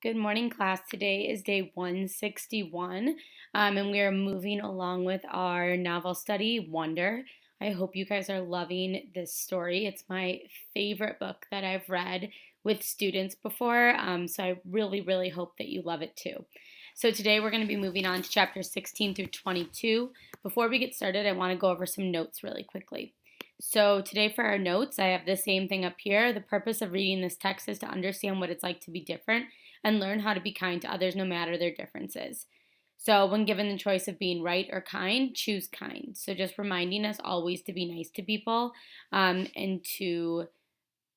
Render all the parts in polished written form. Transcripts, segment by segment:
Good morning, class. Today is day 161, and we are moving along with our novel study, Wonder. I hope you guys are loving this story. It's my favorite book that I've read with students before, so I really hope that you love it too. So today we're going to be moving on to chapter 16 through 22. Before we get started, I want to go over some notes really quickly. So today for our notes, I have the same thing up here. The purpose of reading this text is to understand what it's like to be different and learn how to be kind to others no matter their differences. So, when given the choice of being right or kind, choose kind. So, just reminding us always to be nice to people and to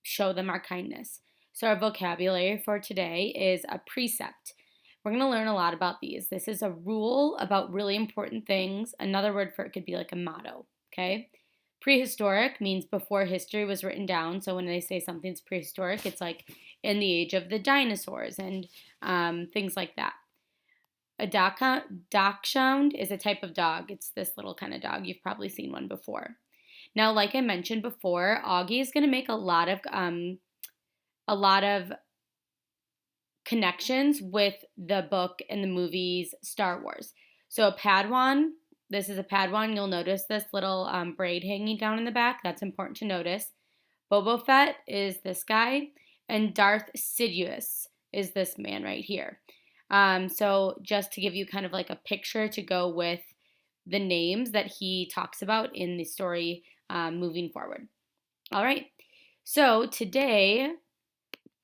show them our kindness. So, our vocabulary for today is a precept. We're going to learn a lot about these. This is a rule about really important things. Another word for it could be like a motto, okay? Prehistoric means before history was written down. So when they say something's prehistoric, it's like in the age of the dinosaurs and things like that. A dachshund is a type of dog. It's this little kind of dog. You've probably seen one before. Now, like I mentioned before, Augie is going to make a lot of connections with the book and the movies Star Wars. So a Padawan, this is a Padawan. You'll notice this little braid hanging down in the back. That's important to notice. Boba Fett is this guy, and Darth Sidious is this man right here. So just to give you kind of like a picture to go with the names that he talks about in the story moving forward. All right. So today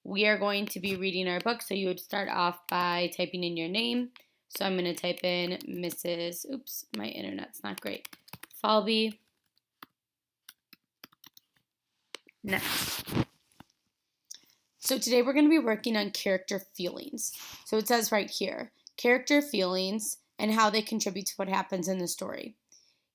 we are going to be reading our book. So you would start off by typing in your name. So I'm going to type in Mrs. Oops, my internet's not great. Falby. Next. So today we're going to be working on character feelings. So it says right here, character feelings and how they contribute to what happens in the story.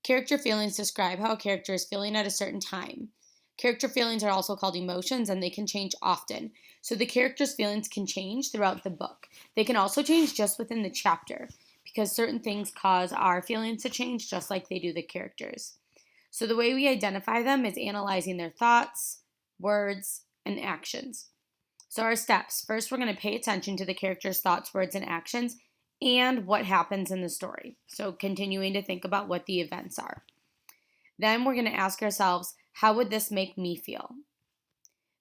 Character feelings describe how a character is feeling at a certain time. Character feelings are also called emotions, and they can change often. So the character's feelings can change throughout the book. They can also change just within the chapter because certain things cause our feelings to change just like they do the characters. So the way we identify them is analyzing their thoughts, words, and actions. So our steps. First, we're going to pay attention to the character's thoughts, words, and actions and what happens in the story. So continuing to think about what the events are. Then we're going to ask ourselves, how would this make me feel?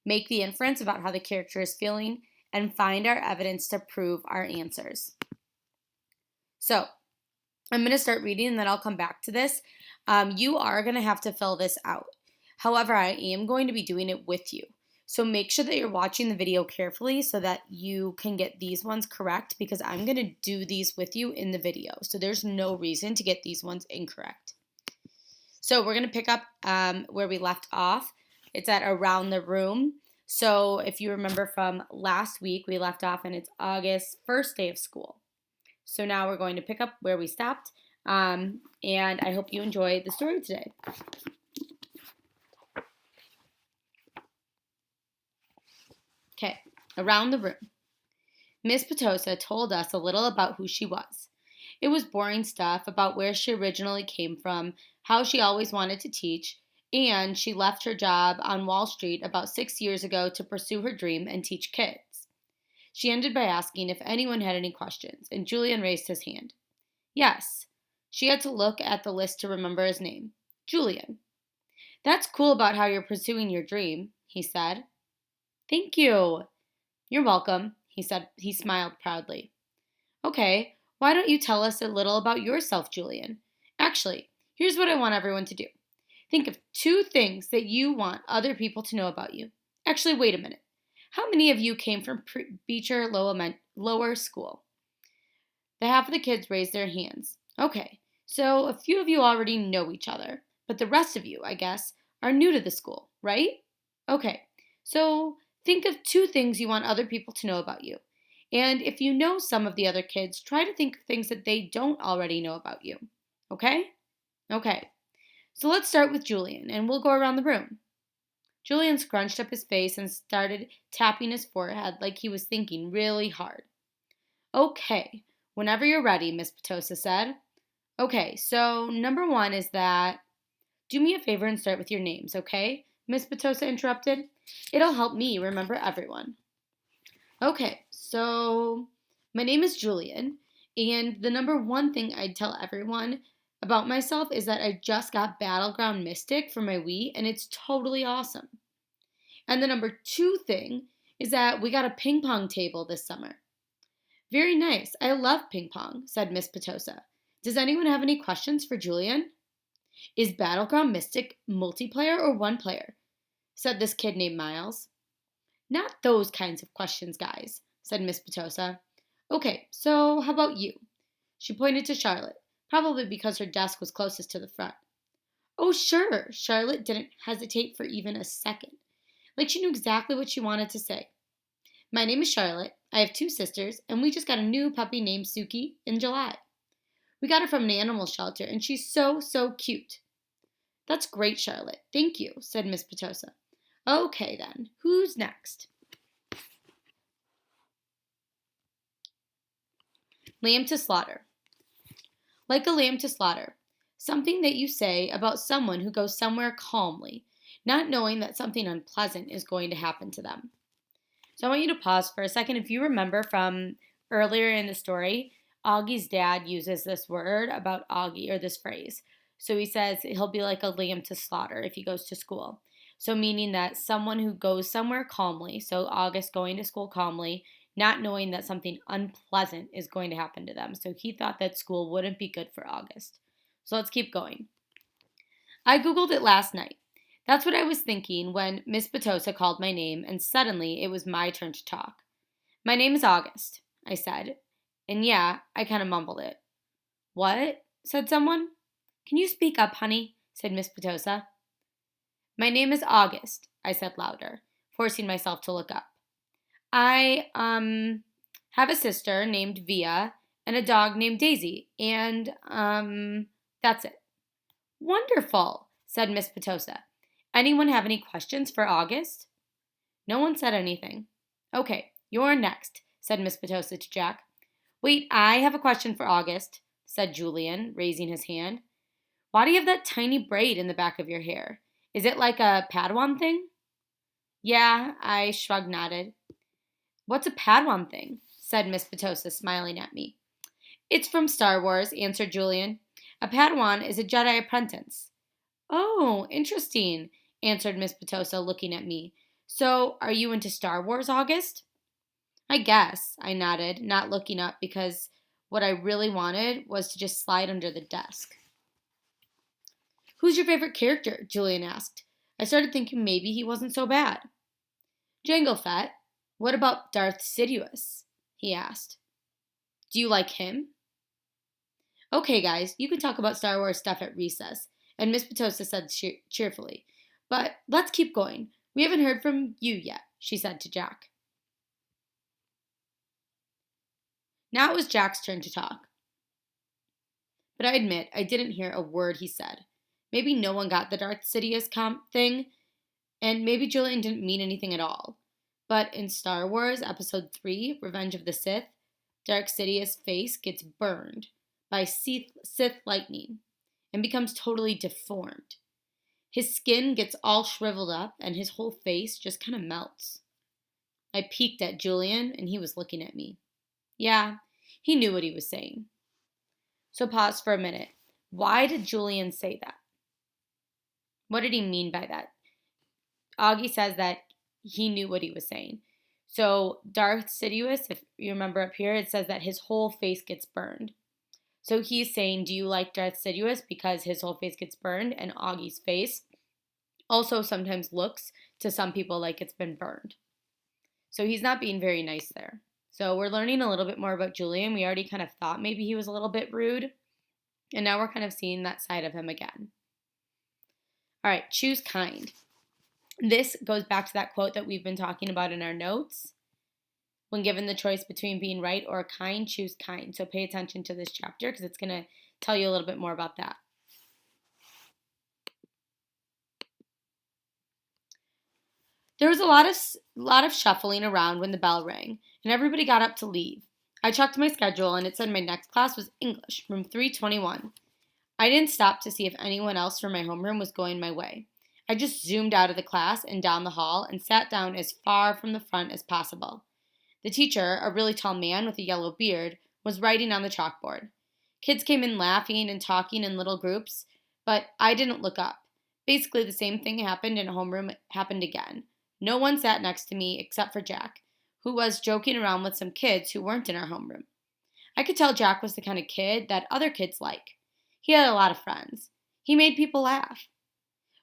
Make the inference about how the character is feeling and find our evidence to prove our answers. So I'm going to start reading and then I'll come back to this. You are going to have to fill this out. However, I am going to be doing it with you. So make sure that you're watching the video carefully so that you can get these ones correct because I'm going to do these with you in the video. So there's no reason to get these ones incorrect. So we're going to pick up where we left off. It's at around the room. So if you remember from last week, we left off and it's August, first day of school. So now we're going to pick up where we stopped. And I hope you enjoy the story today. Okay, around the room. Miss Petosa told us a little about who she was. It was boring stuff about where she originally came from, how she always wanted to teach, and she left her job on Wall Street about 6 years ago to pursue her dream and teach kids. She ended by asking if anyone had any questions, and Julian raised his hand. Yes. She had to look at the list to remember his name. Julian. That's cool about how you're pursuing your dream, he said. Thank you. You're welcome, he said. He smiled proudly. Okay, why don't you tell us a little about yourself, Julian? Actually, here's what I want everyone to do. Think of 2 things that you want other people to know about you. Actually, wait a minute. How many of you came from Beecher Lower School? The half of the kids raised their hands. Okay, so a few of you already know each other, but the rest of you, I guess, are new to the school, right? Okay, so think of 2 things you want other people to know about you. And if you know some of the other kids, try to think of things that they don't already know about you. Okay? Okay. So let's start with Julian, and we'll go around the room. Julian scrunched up his face and started tapping his forehead like he was thinking really hard. Okay, whenever you're ready, Miss Petosa said. Okay, so number 1 is that... Do me a favor and start with your names, okay? Miss Petosa interrupted. It'll help me remember everyone. Okay, So, my name is Julian, and the number one thing I'd tell everyone about myself is that I just got Battleground Mystic for my Wii, and it's totally awesome. And the number two thing is that we got a ping pong table this summer. Very nice. I love ping pong, said Miss Petosa. Does anyone have any questions for Julian? Is Battleground Mystic multiplayer or one player? Said this kid named Miles. Not those kinds of questions, guys, said Miss Petosa. Okay, so how about you? She pointed to Charlotte, probably because her desk was closest to the front. Oh, sure. Charlotte didn't hesitate for even a second. Like she knew exactly what she wanted to say. My name is Charlotte. I have two sisters, and we just got a new puppy named Suki in July. We got her from an animal shelter, and she's so, so cute. That's great, Charlotte. Thank you, said Miss Petosa. Okay, then. Who's next? Lamb to slaughter. Like a lamb to slaughter. Something that you say about someone who goes somewhere calmly, not knowing that something unpleasant is going to happen to them. So I want you to pause for a second. If you remember from earlier in the story, Augie's dad uses this word about Augie, or this phrase. So he says he'll be like a lamb to slaughter if he goes to school. So meaning that someone who goes somewhere calmly, so August going to school calmly, not knowing that something unpleasant is going to happen to them. So he thought that school wouldn't be good for August. So let's keep going. I Googled it last night. That's what I was thinking when Miss Petosa called my name, and suddenly it was my turn to talk. My name is August, I said. And yeah, I kind of mumbled it. What? Said someone. Can you speak up, honey? Said Miss Petosa. My name is August, I said louder, forcing myself to look up. I, have a sister named Via and a dog named Daisy, and, that's it. Wonderful, said Miss Petosa. Anyone have any questions for August? No one said anything. Okay, you're next, said Miss Petosa to Jack. Wait, I have a question for August, said Julian, raising his hand. Why do you have that tiny braid in the back of your hair? Is it like a Padawan thing? Yeah, I shrugged nodded. What's a Padawan thing? Said Miss Petosa, smiling at me. It's from Star Wars, answered Julian. A Padawan is a Jedi apprentice. Oh, interesting, answered Miss Petosa, looking at me. So, are you into Star Wars, August? I guess, I nodded, not looking up because what I really wanted was to just slide under the desk. Who's your favorite character? Julian asked. I started thinking maybe he wasn't so bad. Jango Fett. What about Darth Sidious? He asked. Do you like him? Okay, guys, you can talk about Star Wars stuff at recess, and Miss Petosa said cheerfully. But let's keep going. We haven't heard from you yet, she said to Jack. Now it was Jack's turn to talk. But I admit I didn't hear a word he said. Maybe no one got the Darth Sidious thing, and maybe Julian didn't mean anything at all. But in Star Wars Episode 3, Revenge of the Sith, Darth Sidious' face gets burned by Sith lightning and becomes totally deformed. His skin gets all shriveled up and his whole face just kind of melts. I peeked at Julian and he was looking at me. Yeah, he knew what he was saying. So pause for a minute. Why did Julian say that? What did he mean by that? Augie says that he knew what he was saying. So Darth Sidious, if you remember up here, it says that his whole face gets burned. So he's saying, do you like Darth Sidious because his whole face gets burned, and Augie's face also sometimes looks to some people like it's been burned. So he's not being very nice there. So we're learning a little bit more about Julian. We already kind of thought maybe he was a little bit rude, and now we're kind of seeing that side of him again. All right, choose kind. This goes back to that quote that we've been talking about in our notes. When given the choice between being right or kind, choose kind. So pay attention to this chapter because it's going to tell you a little bit more about that. There was a lot of shuffling around when the bell rang, and everybody got up to leave. I checked my schedule, and it said my next class was English, room 321. I didn't stop to see if anyone else from my homeroom was going my way. I just zoomed out of the class and down the hall and sat down as far from the front as possible. The teacher, a really tall man with a yellow beard, was writing on the chalkboard. Kids came in laughing and talking in little groups, but I didn't look up. Basically, the same thing happened in homeroom happened again. No one sat next to me except for Jack, who was joking around with some kids who weren't in our homeroom. I could tell Jack was the kind of kid that other kids like. He had a lot of friends. He made people laugh.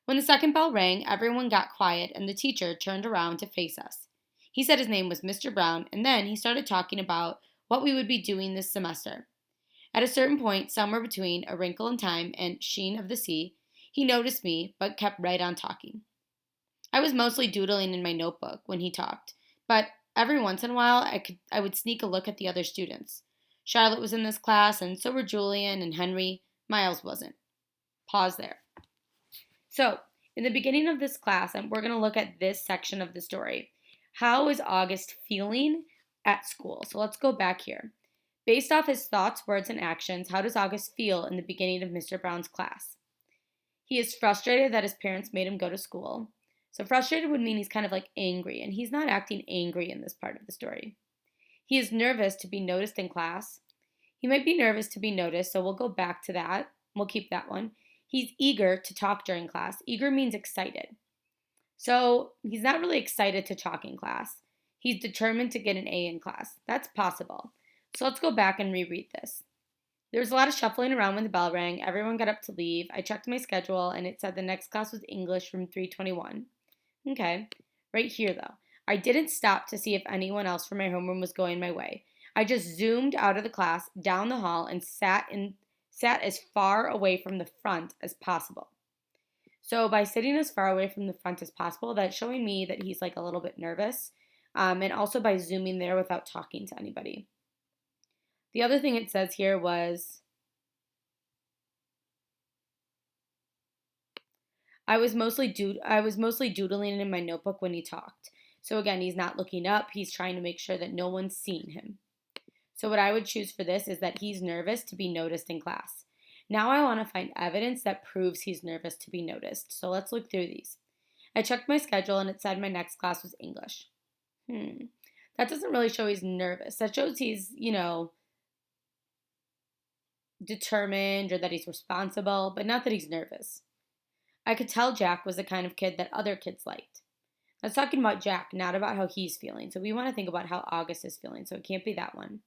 When the second bell rang, everyone got quiet and the teacher turned around to face us. He said his name was Mr. Brown, and then he started talking about what we would be doing this semester. At a certain point, somewhere between A Wrinkle in Time and Sheen of the Sea, he noticed me but kept right on talking. I was mostly doodling in my notebook when he talked, but every once in a while I would sneak a look at the other students. Charlotte was in this class, and so were Julian and Henry. Miles wasn't. Pause there. So, in the beginning of this class, we're going to look at this section of the story. How is August feeling at school? So let's go back here. Based off his thoughts, words, and actions, how does August feel in the beginning of Mr. Brown's class? He is frustrated that his parents made him go to school. So frustrated would mean he's kind of like angry, and he's not acting angry in this part of the story. He is nervous to be noticed in class. He might be nervous to be noticed, so we'll go back to that. We'll keep that one. He's eager to talk during class. Eager means excited. So he's not really excited to talk in class. He's determined to get an A in class. That's possible. So let's go back and reread this. There was a lot of shuffling around when the bell rang. Everyone got up to leave. I checked my schedule and it said the next class was English from 321. Okay, right here though. I didn't stop to see if anyone else from my homeroom was going my way. I just zoomed out of the class, down the hall, and sat as far away from the front as possible. So by sitting as far away from the front as possible, that's showing me that he's like a little bit nervous, and also by zooming there without talking to anybody. The other thing it says here was, I was mostly doodling in my notebook when he talked. So again, he's not looking up. He's trying to make sure that no one's seeing him. So what I would choose for this is that he's nervous to be noticed in class. Now I want to find evidence that proves he's nervous to be noticed. So let's look through these. I checked my schedule and it said my next class was English. That doesn't really show he's nervous. That shows he's, determined or that he's responsible, but not that he's nervous. I could tell Jack was the kind of kid that other kids liked. I was talking about Jack, not about how he's feeling. So we want to think about how August is feeling. So it can't be that one.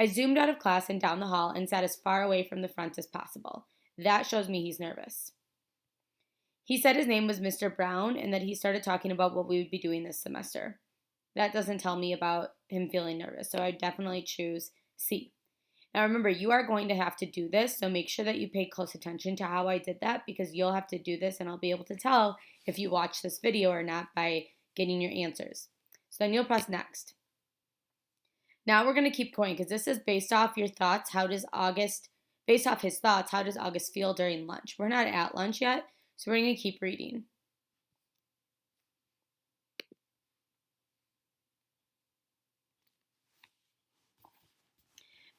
I zoomed out of class and down the hall and sat as far away from the front as possible. That shows me he's nervous. He said his name was Mr. Brown and that he started talking about what we would be doing this semester. That doesn't tell me about him feeling nervous, so I definitely choose C. Now remember, you are going to have to do this, so make sure that you pay close attention to how I did that because you'll have to do this and I'll be able to tell if you watch this video or not by getting your answers. So then you'll press next. Now we're going to keep going because this is based off your thoughts. Based off his thoughts, how does August feel during lunch? We're not at lunch yet, so we're going to keep reading.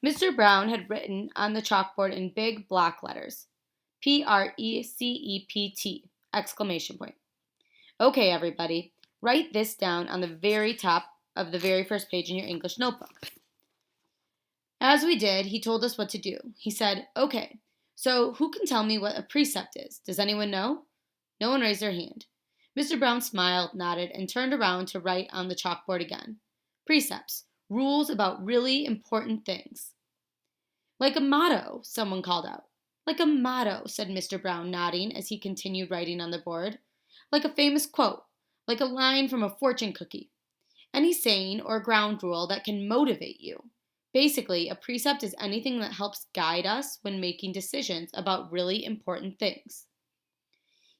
Mr. Brown had written on the chalkboard in big block letters, PRECEPT, exclamation point. Okay, everybody, write this down on the very top of the very first page in your English notebook. As we did, he told us what to do. He said, okay, so who can tell me what a precept is? Does anyone know? No one raised their hand. Mr. Brown smiled, nodded, and turned around to write on the chalkboard again. Precepts, rules about really important things. Like a motto, someone called out. Like a motto, said Mr. Brown, nodding as he continued writing on the board. Like a famous quote, like a line from a fortune cookie. Any saying or ground rule that can motivate you. Basically, a precept is anything that helps guide us when making decisions about really important things.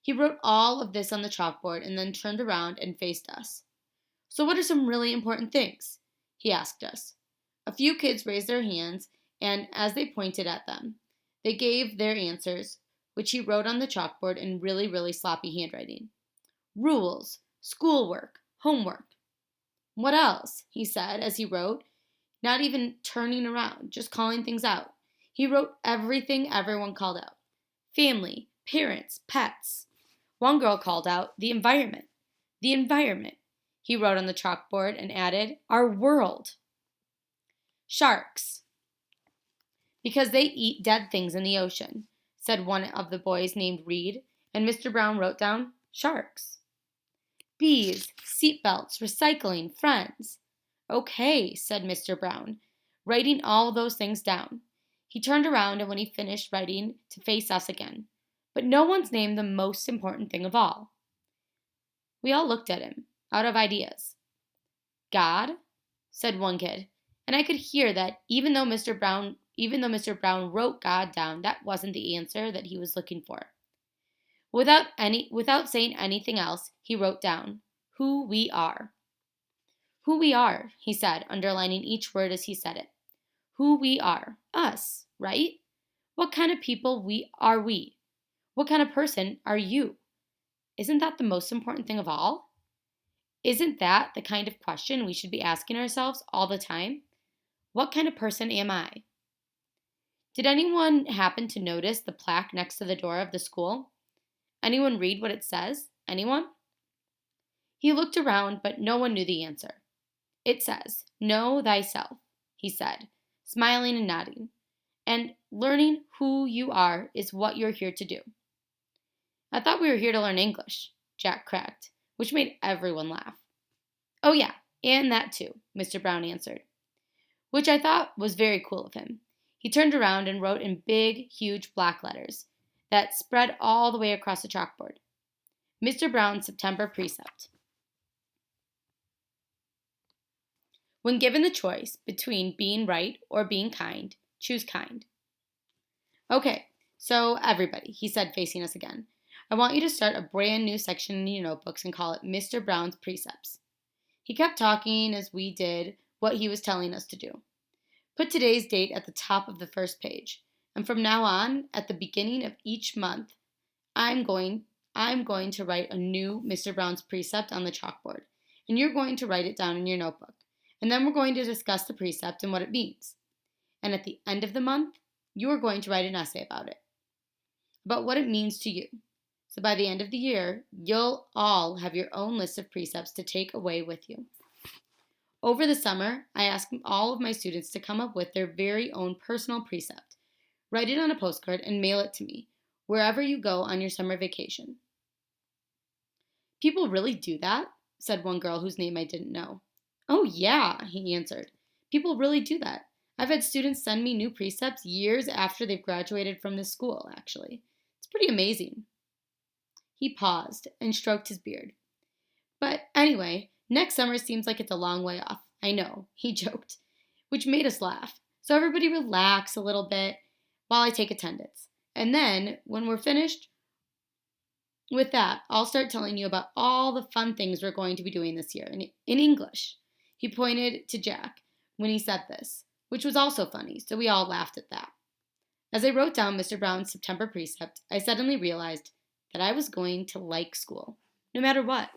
He wrote all of this on the chalkboard and then turned around and faced us. So what are some really important things? He asked us. A few kids raised their hands, and as they pointed at them, they gave their answers, which he wrote on the chalkboard in really, really sloppy handwriting. Rules, schoolwork, homework. What else? He said as he wrote, not even turning around, just calling things out. He wrote everything everyone called out. Family, parents, pets. One girl called out, the environment. The environment. he wrote on the chalkboard and added, "Our world." "Sharks, because they eat dead things in the ocean," said one of the boys named Reed, and Mr. Brown wrote down, "Sharks." "Bees, seatbelts, recycling, friends." "Okay," said Mr. Brown, writing all those things down. He turned around and when he finished writing to face us again. But no one's named the most important thing of all. We all looked at him, out of ideas. "God?" said one kid, and I could hear that even though Mr. Brown wrote God down, that wasn't the answer that he was looking for. Without saying anything else, he wrote down, "Who we are." "Who we are," he said, underlining each word as he said it. "Who we are. Us, right? What kind of people are we? What kind of person are you? Isn't that the most important thing of all? Isn't that the kind of question we should be asking ourselves all the time? What kind of person am I?" Did anyone happen to notice the plaque next to the door of the school? Anyone read what it says? Anyone? He looked around, but no one knew the answer. "It says, 'Know thyself,'" he said, smiling and nodding. "And learning who you are is what you're here to do." "I thought we were here to learn English," Jack cracked, which made everyone laugh. "Oh, yeah, and that too," Mr. Brown answered, which I thought was very cool of him. He turned around and wrote in big, huge black letters that spread all the way across the chalkboard, "Mr. Brown's September Precept." When given the choice between being right or being kind, choose kind. "Okay, so everybody," he said, facing us again, "I want you to start a brand new section in your notebooks and call it Mr. Brown's Precepts." He kept talking as we did what he was telling us to do. "Put today's date at the top of the first page, and from now on, at the beginning of each month, I'm going to write a new Mr. Brown's precept on the chalkboard, and you're going to write it down in your notebook. And then we're going to discuss the precept and what it means. And at the end of the month, you're going to write an essay about what it means to you. So by the end of the year, you'll all have your own list of precepts to take away with you." Over the summer, I asked all of my students to come up with their very own personal precept, write it on a postcard, and mail it to me, wherever you go on your summer vacation. "People really do that?" said one girl whose name I didn't know. "Oh, yeah," he answered. "People really do that. I've had students send me new precepts years after they've graduated from this school, actually. It's pretty amazing." He paused and stroked his beard. "But anyway, next summer seems like it's a long way off. I know," he joked, which made us laugh. "So everybody relax a little bit while I take attendance. And then, when we're finished with that, I'll start telling you about all the fun things we're going to be doing this year in English." He pointed to Jack when he said this, which was also funny, so we all laughed at that. As I wrote down Mr. Brown's September precept, I suddenly realized that I was going to like school, no matter what.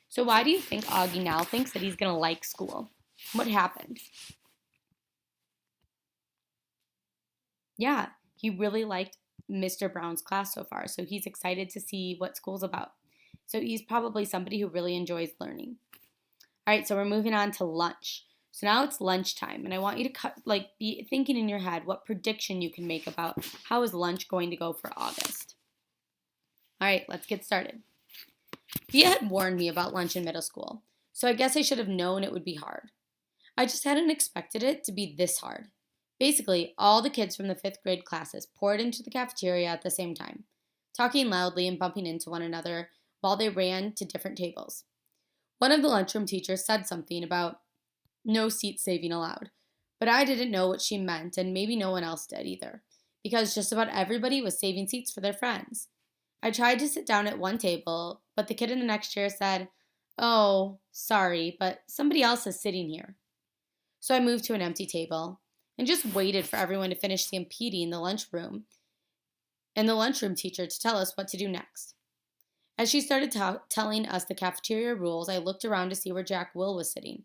So why do you think Augie now thinks that he's going to like school? What happened? Yeah, he really liked Mr. Brown's class so far, so he's excited to see what school's about. So he's probably somebody who really enjoys learning. All right, so we're moving on to lunch. So now it's lunchtime, and I want you to be thinking in your head what prediction you can make about how is lunch going to go for August. All right, let's get started. Via had warned me about lunch in middle school, so I guess I should have known it would be hard. I just hadn't expected it to be this hard. Basically, all the kids from the 5th grade classes poured into the cafeteria at the same time, talking loudly and bumping into one another while they ran to different tables. One of the lunchroom teachers said something about no seat saving allowed, but I didn't know what she meant, and maybe no one else did either, because just about everybody was saving seats for their friends. I tried to sit down at one table, but the kid in the next chair said, "Oh, sorry, but somebody else is sitting here." So I moved to an empty table and just waited for everyone to finish stampeding the lunchroom and the lunchroom teacher to tell us what to do next. As she started telling us the cafeteria rules, I looked around to see where Jack Will was sitting,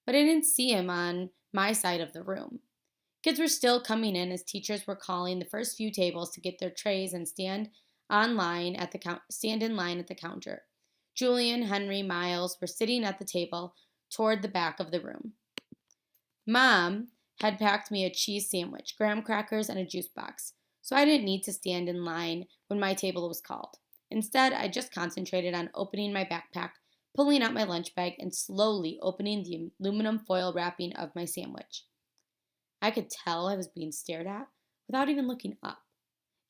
but I didn't see him on my side of the room. Kids were still coming in as teachers were calling the first few tables to get their trays and stand in line at the counter. Julian, Henry, Miles were sitting at the table toward the back of the room. Mom had packed me a cheese sandwich, graham crackers, and a juice box, so I didn't need to stand in line when my table was called. Instead, I just concentrated on opening my backpack, pulling out my lunch bag, and slowly opening the aluminum foil wrapping of my sandwich. I could tell I was being stared at without even looking up.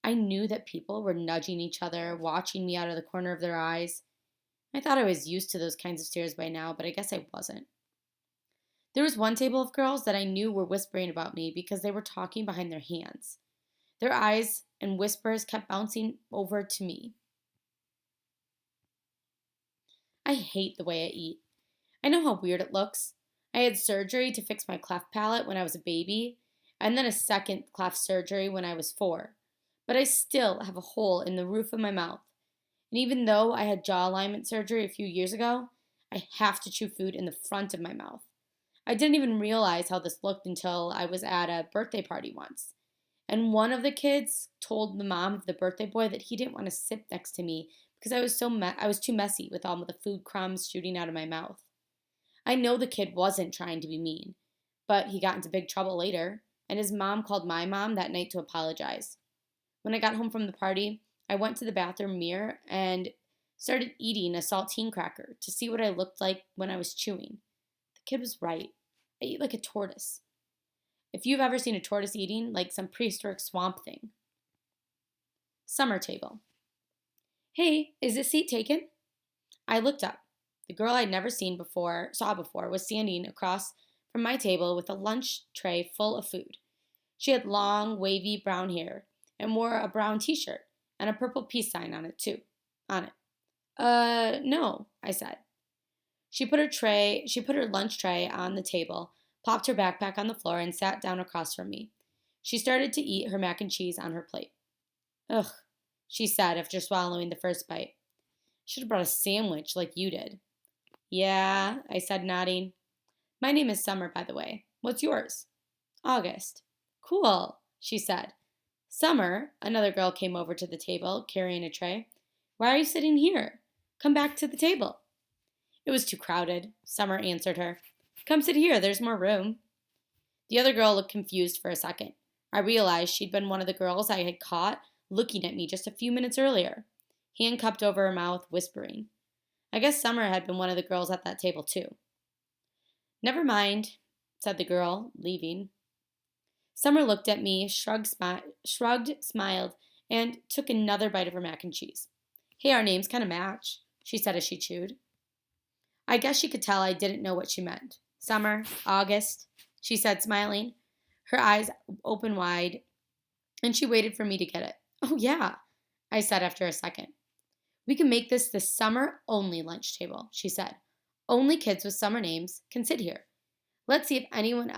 I knew that people were nudging each other, watching me out of the corner of their eyes. I thought I was used to those kinds of stares by now, but I guess I wasn't. There was one table of girls that I knew were whispering about me because they were talking behind their hands. Their eyes and whispers kept bouncing over to me. I hate the way I eat. I know how weird it looks. I had surgery to fix my cleft palate when I was a baby, and then a second cleft surgery when I was 4. But I still have a hole in the roof of my mouth. And even though I had jaw alignment surgery a few years ago, I have to chew food in the front of my mouth. I didn't even realize how this looked until I was at a birthday party once. And one of the kids told the mom of the birthday boy that he didn't want to sit next to me because I was too messy with all of the food crumbs shooting out of my mouth. I know the kid wasn't trying to be mean, but he got into big trouble later, and his mom called my mom that night to apologize. When I got home from the party, I went to the bathroom mirror and started eating a saltine cracker to see what I looked like when I was chewing. The kid was right. I eat like a tortoise. If you've ever seen a tortoise eating, like some prehistoric swamp thing. Summer table. Hey, is this seat taken? I looked up. The girl I'd never saw before was standing across from my table with a lunch tray full of food. She had long, wavy brown hair and wore a brown t-shirt and a purple peace sign on it. No, I said. She put her lunch tray on the table, plopped her backpack on the floor, and sat down across from me. She started to eat her mac and cheese on her plate. Ugh, she said after swallowing the first bite. Should have brought a sandwich like you did. Yeah, I said, nodding. My name is Summer, by the way. What's yours? August. Cool, she said. Summer, another girl came over to the table, carrying a tray. Why are you sitting here? Come back to the table. It was too crowded, Summer answered her. Come sit here, there's more room. The other girl looked confused for a second. I realized she'd been one of the girls I had caught looking at me just a few minutes earlier, hand cupped over her mouth, whispering. I guess Summer had been one of the girls at that table, too. Never mind, said the girl, leaving. Summer looked at me, shrugged, smiled, and took another bite of her mac and cheese. Hey, our names kind of match, she said as she chewed. I guess she could tell I didn't know what she meant. Summer, August, she said, smiling, her eyes open wide, and she waited for me to get it. Oh, yeah, I said after a second. We can make this the summer-only lunch table, she said. Only kids with summer names can sit here. Let's see if anyone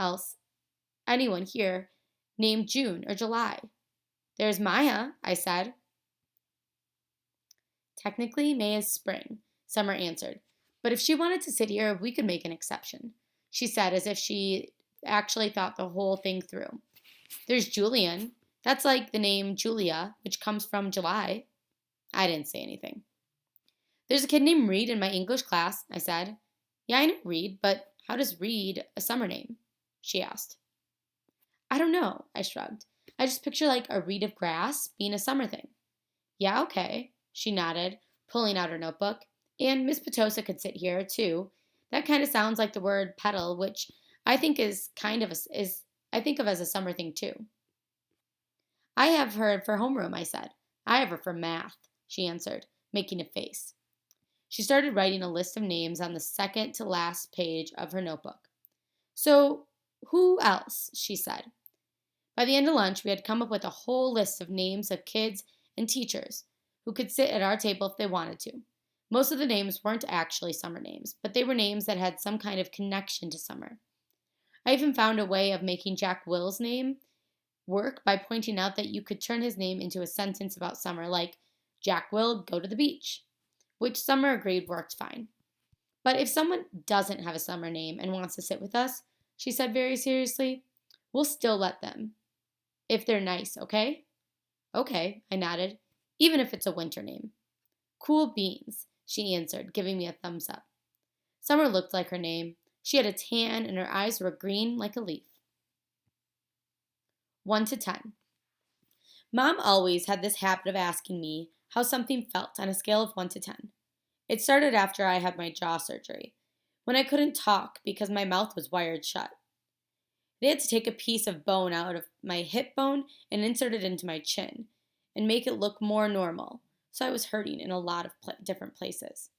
here named June or July. There's Maya, I said. Technically, May is spring, Summer answered. But if she wanted to sit here, we could make an exception, she said as if she actually thought the whole thing through. There's Julian. That's like the name Julia, which comes from July. I didn't say anything. There's a kid named Reed in my English class, I said. Yeah, I know Reed, but how does Reed a summer name? She asked. I don't know, I shrugged. I just picture like a reed of grass being a summer thing. Yeah, okay, she nodded, pulling out her notebook. And Miss Petosa could sit here, too. That kind of sounds like the word petal, which I think I think of as a summer thing, too. I have her for homeroom, I said. I have her for math, she answered, making a face. She started writing a list of names on the second to last page of her notebook. So, who else? She said. By the end of lunch, we had come up with a whole list of names of kids and teachers who could sit at our table if they wanted to. Most of the names weren't actually summer names, but they were names that had some kind of connection to summer. I even found a way of making Jack Will's name work by pointing out that you could turn his name into a sentence about summer, like, Jack will go to the beach, which Summer agreed worked fine. But if someone doesn't have a summer name and wants to sit with us, she said very seriously, we'll still let them. If they're nice, okay? Okay, I nodded, even if it's a winter name. Cool beans, she answered, giving me a thumbs up. Summer looked like her name. She had a tan and her eyes were green like a leaf. 1 to 10. Mom always had this habit of asking me how something felt on a scale of 1 to 10. It started after I had my jaw surgery, when I couldn't talk because my mouth was wired shut. They had to take a piece of bone out of my hip bone and insert it into my chin and make it look more normal, so I was hurting in a lot of different places.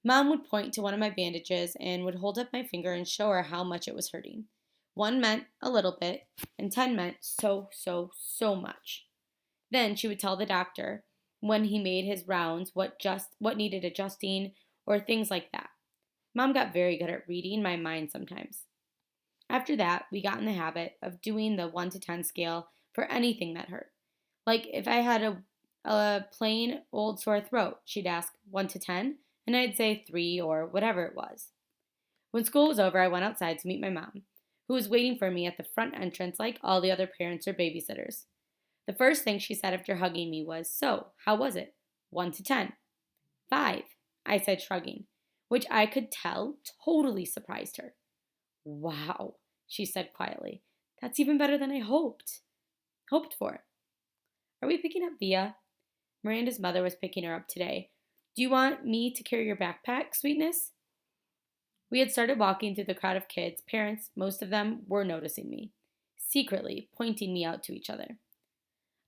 Mom would point to one of my bandages and would hold up my finger and show her how much it was hurting. 1 meant a little bit, and 10 meant so much. Then she would tell the doctor when he made his rounds what needed adjusting or things like that. Mom got very good at reading my mind sometimes. After that, we got in the habit of doing the 1 to 10 scale for anything that hurt. Like if I had a plain old sore throat, she'd ask 1 to 10, and I'd say 3 or whatever it was. When school was over, I went outside to meet my mom, who was waiting for me at the front entrance like all the other parents or babysitters. The first thing she said after hugging me was, "So, how was it?" 1 to 10. 5, I said, shrugging, which I could tell totally surprised her. "Wow," she said quietly. "That's even better than I hoped for." "Are we picking up Via?" Miranda's mother was picking her up today. "Do you want me to carry your backpack, sweetness?" We had started walking through the crowd of kids. Parents, most of them, were noticing me, secretly pointing me out to each other.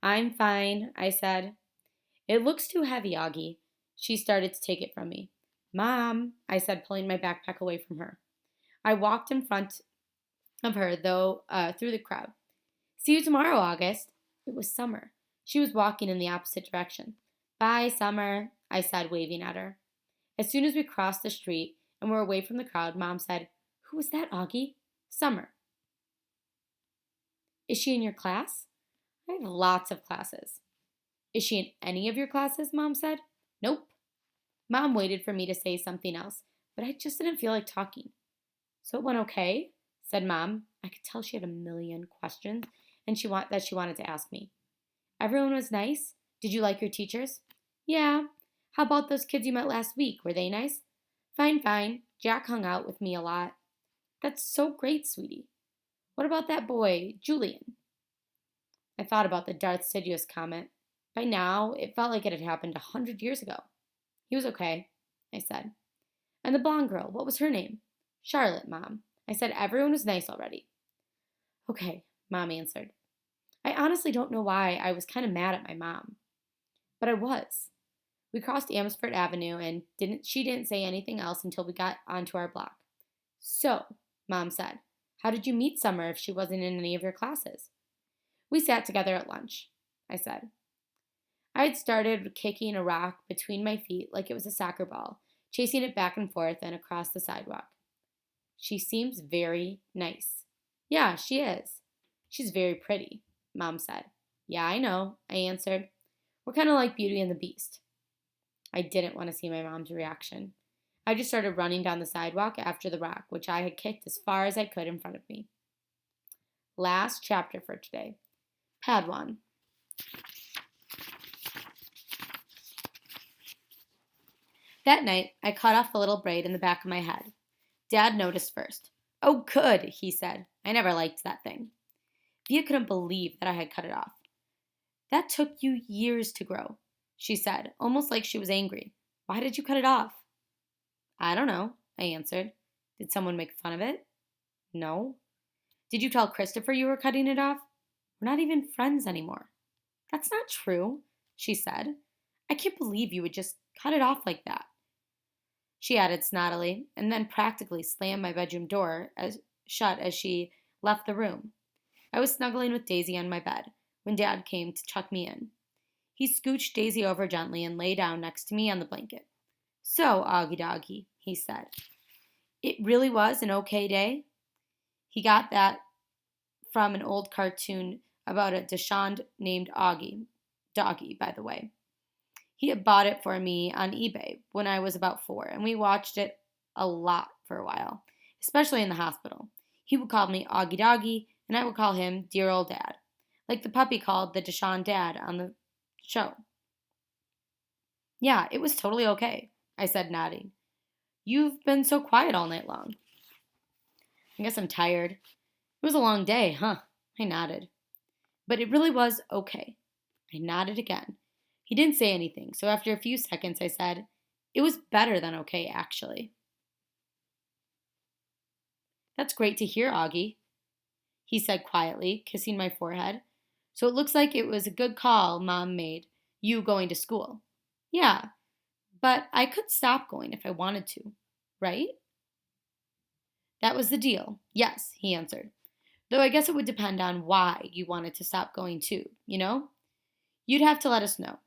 "I'm fine," I said. "It looks too heavy, Augie." She started to take it from me. "Mom," I said, pulling my backpack away from her. I walked in front of her, through the crowd. "See you tomorrow, August." It was Summer. She was walking in the opposite direction. "Bye, Summer," I said, waving at her. As soon as we crossed the street and were away from the crowd, Mom said, "Who was that, Augie?" "Summer." "Is she in your class?" "I have lots of classes." "Is she in any of your classes?" Mom said. "Nope." Mom waited for me to say something else, but I just didn't feel like talking. "So it went okay?" said Mom. I could tell she had a million questions and she wanted to ask me. "Everyone was nice? Did you like your teachers?" "Yeah." "How about those kids you met last week? Were they nice?" Fine. Jack hung out with me a lot." "That's so great, sweetie. What about that boy, Julian?" I thought about the Darth Sidious comment. By now, it felt like it had happened 100 years ago. "He was okay," I said. "And the blonde girl, what was her name?" "Charlotte, Mom. I said everyone was nice already." "Okay," Mom answered. I honestly don't know why I was kind of mad at my mom, but I was. We crossed Amherst Avenue and she didn't say anything else until we got onto our block. "So," Mom said, "how did you meet Summer if she wasn't in any of your classes?" "We sat together at lunch," I said. I had started kicking a rock between my feet like it was a soccer ball, chasing it back and forth and across the sidewalk. "She seems very nice." "Yeah, she is." "She's very pretty," Mom said. "Yeah, I know," I answered. "We're kind of like Beauty and the Beast." I didn't want to see my mom's reaction. I just started running down the sidewalk after the rock, which I had kicked as far as I could in front of me. Last chapter for today. Padawan. That night, I cut off the little braid in the back of my head. Dad noticed first. "Oh, good," he said. I never liked that thing. Via couldn't believe that I had cut it off. "That took you years to grow," she said, almost like she was angry. "Why did you cut it off?" "I don't know," I answered. "Did someone make fun of it?" "No." "Did you tell Christopher you were cutting it off?" "We're not even friends anymore." "That's not true," she said. "I can't believe you would just cut it off like that." She added snottily, and then practically slammed my bedroom door shut as she left the room. I was snuggling with Daisy on my bed when Dad came to tuck me in. He scooched Daisy over gently and lay down next to me on the blanket. "So, Augie Doggy," he said, "it really was an okay day?" He got that from an old cartoon about a Dachshund named Augie. Doggy, by the way. He had bought it for me on eBay when I was about 4, and we watched it a lot for a while, especially in the hospital. He would call me Augie Doggy, and I would call him Dear Old Dad, like the puppy called the Dachshund Dad on the show. "Yeah, it was totally okay," I said, nodding. You've been so quiet all night long. I guess I'm tired. It was a long day, huh? I nodded. But it really was okay. I nodded again. He didn't say anything, so after a few seconds I said, it was better than okay, actually. That's great to hear, Augie, he said quietly, kissing my forehead. So it looks like it was a good call Mom made, you going to school. Yeah, but I could stop going if I wanted to, right? That was the deal. Yes, he answered. Though I guess it would depend on why you wanted to stop going too, you know? You'd have to let us know.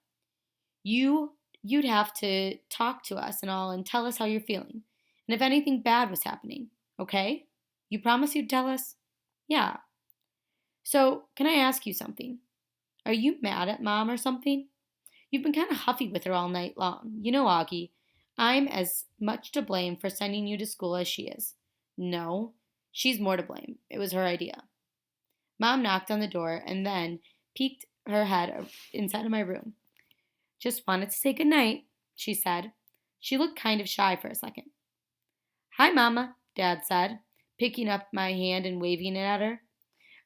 You'd have to talk to us and all and tell us how you're feeling. And if anything bad was happening, okay? You promise you'd tell us? Yeah. So, can I ask you something? Are you mad at Mom or something? You've been kind of huffy with her all night long. You know, Augie, I'm as much to blame for sending you to school as she is. No, she's more to blame. It was her idea. Mom knocked on the door and then peeked her head inside of my room. Just wanted to say good night, she said. She looked kind of shy for a second. Hi, Mama, Dad said, picking up my hand and waving it at her.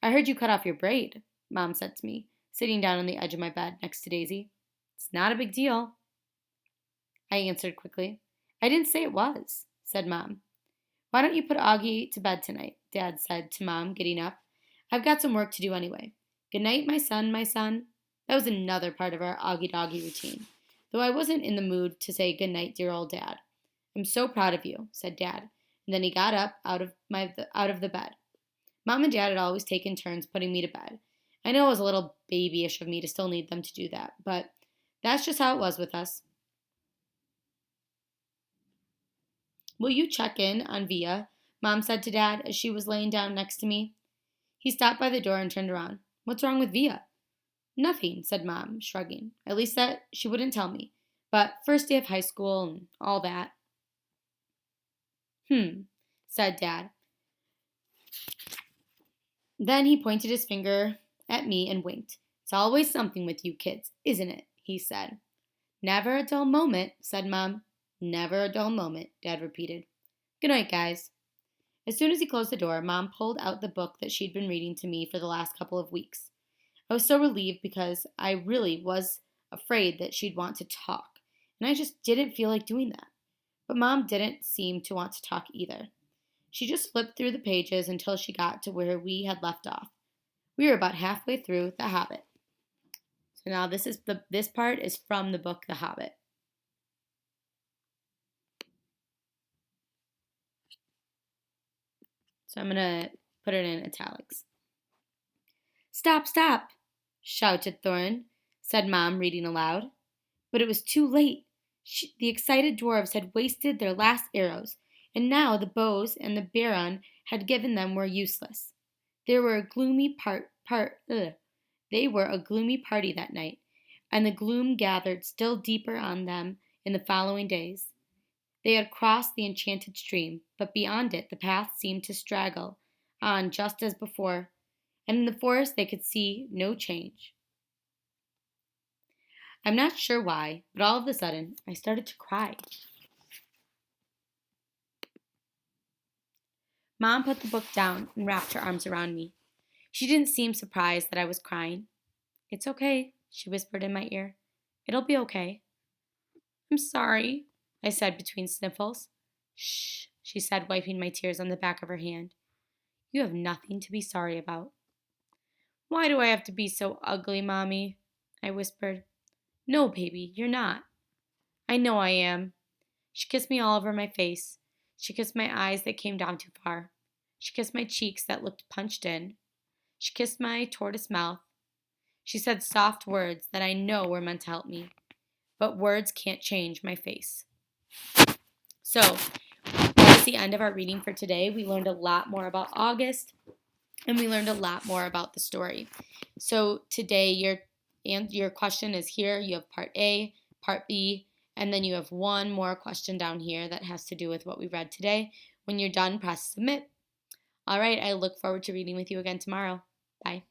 I heard you cut off your braid, Mom said to me, sitting down on the edge of my bed next to Daisy. It's not a big deal, I answered quickly. I didn't say it was, said Mom. Why don't you put Augie to bed tonight, Dad said to Mom, getting up. I've got some work to do anyway. Good night, my son, my son. That was another part of our Augie Doggy routine, though I wasn't in the mood to say good night, dear old Dad. I'm so proud of you, said Dad, and then he got up out of the bed. Mom and Dad had always taken turns putting me to bed. I know it was a little babyish of me to still need them to do that, but that's just how it was with us. Will you check in on Via? Mom said to Dad as she was laying down next to me. He stopped by the door and turned around. What's wrong with Via? Nothing, said Mom, shrugging. At least that she wouldn't tell me. But first day of high school and all that. Said Dad. Then he pointed his finger at me and winked. It's always something with you kids, isn't it? He said. Never a dull moment, said Mom. Never a dull moment, Dad repeated. Good night, guys. As soon as he closed the door, Mom pulled out the book that she'd been reading to me for the last couple of weeks. I was so relieved because I really was afraid that she'd want to talk, and I just didn't feel like doing that. But Mom didn't seem to want to talk either. She just flipped through the pages until she got to where we had left off. We were about halfway through The Hobbit. So now this part is from the book The Hobbit. So I'm going to put it in italics. Stop, stop, shouted Thorin, said Mom, reading aloud. But it was too late. The excited dwarves had wasted their last arrows, and now the bows and the Baron had given them were useless. They were a gloomy They were a gloomy party that night, and the gloom gathered still deeper on them in the following days. They had crossed the enchanted stream, but beyond it the path seemed to straggle on just as before, and in the forest they could see no change. I'm not sure why, but all of a sudden I started to cry. Mom put the book down and wrapped her arms around me. She didn't seem surprised that I was crying. It's okay, she whispered in my ear. It'll be okay. I'm sorry, I said between sniffles. Shh, she said, wiping my tears on the back of her hand. You have nothing to be sorry about. Why do I have to be so ugly, Mommy? I whispered. No, baby, you're not. I know I am. She kissed me all over my face. She kissed my eyes that came down too far. She kissed my cheeks that looked punched in. She kissed my tortoise mouth. She said soft words that I know were meant to help me, but words can't change my face. So, that's the end of our reading for today. We learned a lot more about August, and we learned a lot more about the story. So today, your question is here. You have part A, part B, and then you have one more question down here that has to do with what we read today. When you're done, press submit. All right, I look forward to reading with you again tomorrow. Bye.